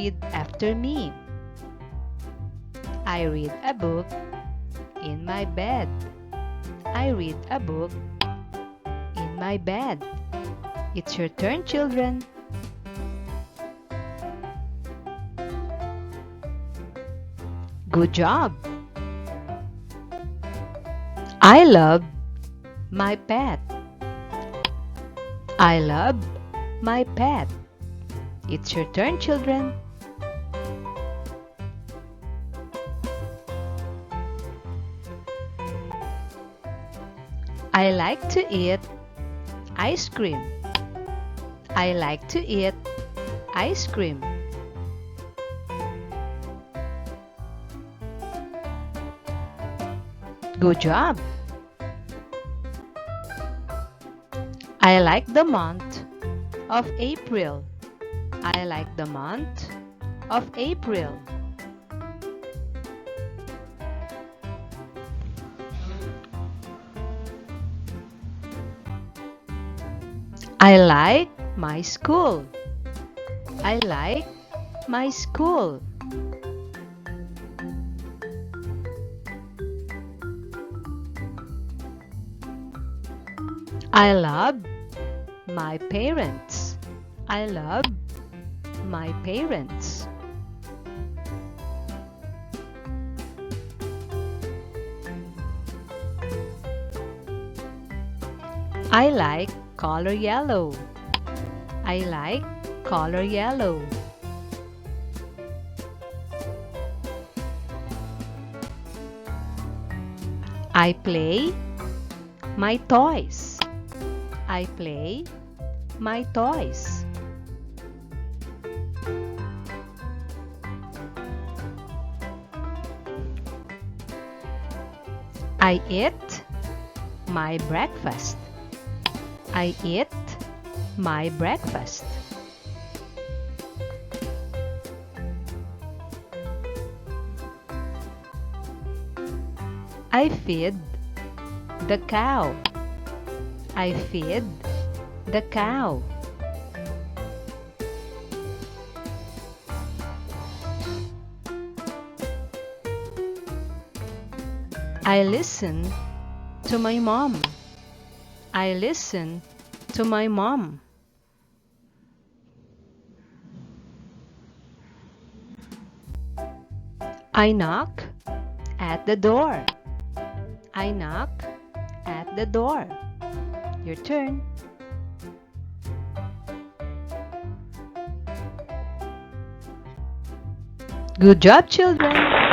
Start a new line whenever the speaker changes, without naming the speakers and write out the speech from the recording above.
read after me. I read a book in my bed. I read a book in my bed. It's your turn, children. Good job. I love my pet. I love my pet. It's your turn, children. I like to eat ice cream. I like to eat ice cream. Good job. I like the month of April. I like the month of April. I like my school. I like my school. I love my parents. I love my parents. I like color yellow. I like color yellow. I play my toys. I play my toys. I eat my breakfast. I eat my breakfast. I feed the cow. I feed the cow. I listen to my mom. I listen to my mom. I knock at the door. I knock at the door. Your turn. Good job, children.